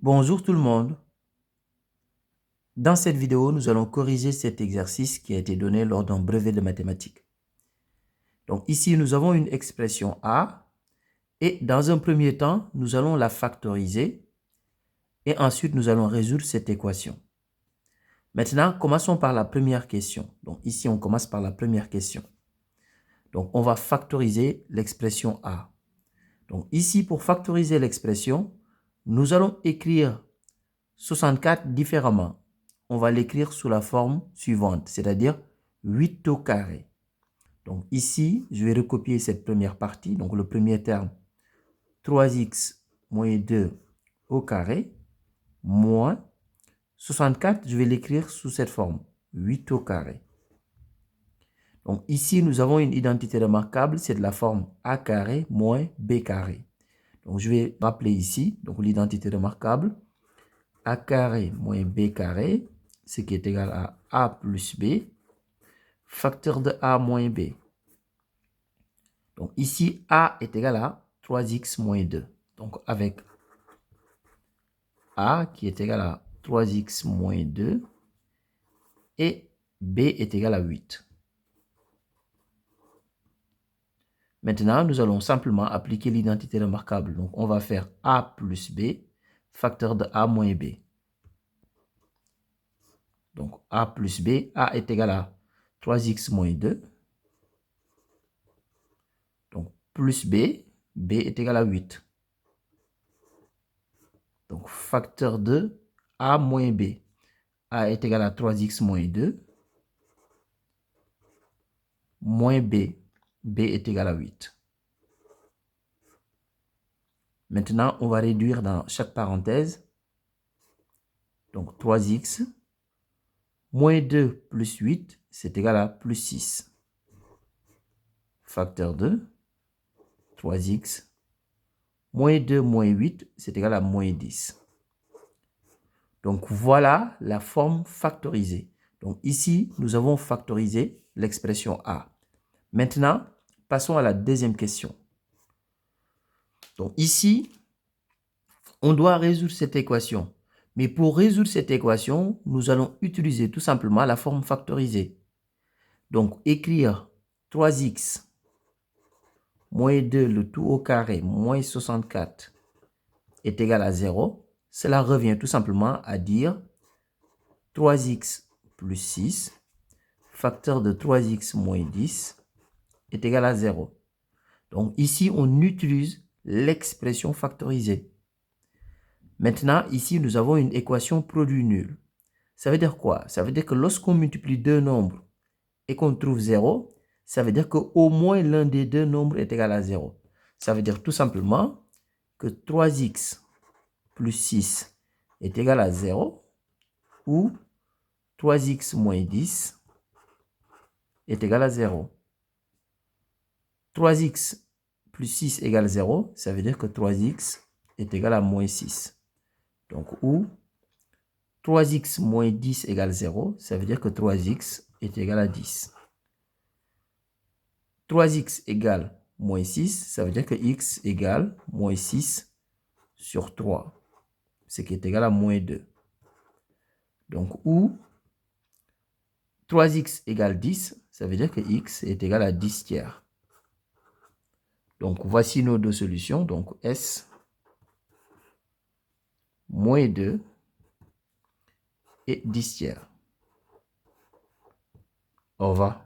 Bonjour tout le monde. Dans cette vidéo, nous allons corriger cet exercice qui a été donné lors d'un brevet de mathématiques. Donc ici, nous avons une expression A et dans un premier temps, nous allons la factoriser et ensuite nous allons résoudre cette équation. Maintenant, commençons par la première question. Donc ici, on commence par la première question. Donc on va factoriser l'expression A. Donc ici, pour factoriser l'expression, nous allons écrire 64 différemment. On va l'écrire sous la forme suivante, c'est-à-dire 8 au carré. Donc ici, je vais recopier cette première partie. Donc le premier terme, 3x moins 2 au carré, moins 64, je vais l'écrire sous cette forme, 8 au carré. Donc ici, nous avons une identité remarquable, c'est de la forme a carré moins b carré. Donc je vais rappeler ici, donc l'identité remarquable, a carré moins b carré, ce qui est égal à a plus b, facteur de a moins b. Donc ici, a est égal à 3x moins 2. Donc avec a qui est égal à 3x moins 2 et b est égal à 8. Maintenant, nous allons simplement appliquer l'identité remarquable. Donc on va faire a plus b, facteur de a moins b. Donc a plus b, a est égal à 3x moins 2. Donc plus b, b est égal à 8. Donc facteur de a moins b. A est égal à 3x moins 2. Moins b. B est égal à 8. Maintenant, on va réduire dans chaque parenthèse. Donc 3x moins 2 plus 8, c'est égal à plus 6. Facteur 2, 3x moins 2 moins 8, c'est égal à moins 10. Donc voilà la forme factorisée. Donc ici, nous avons factorisé l'expression A. Maintenant, passons à la deuxième question. Donc ici, on doit résoudre cette équation. Mais pour résoudre cette équation, nous allons utiliser tout simplement la forme factorisée. Donc écrire 3x moins 2 le tout au carré moins 64 est égal à 0. Cela revient tout simplement à dire 3x plus 6, facteur de 3x moins 10 est égal à 0. Donc ici, on utilise l'expression factorisée. Maintenant, ici, nous avons une équation produit nul. Ça veut dire quoi? Ça veut dire que lorsqu'on multiplie deux nombres et qu'on trouve 0, ça veut dire qu'au moins l'un des deux nombres est égal à 0. Ça veut dire tout simplement que 3x plus 6 est égal à 0 ou 3x moins 10 est égal à 0. 3x plus 6 égale 0, ça veut dire que 3x est égal à moins 6. Donc, ou 3x moins 10 égale 0, ça veut dire que 3x est égal à 10. 3x égale moins 6, ça veut dire que x égale moins 6 sur 3, ce qui est égal à moins 2. Donc, ou 3x égale 10, ça veut dire que x est égal à 10 tiers. Donc, voici nos deux solutions. Donc, S moins 2 et 10 tiers. Au revoir.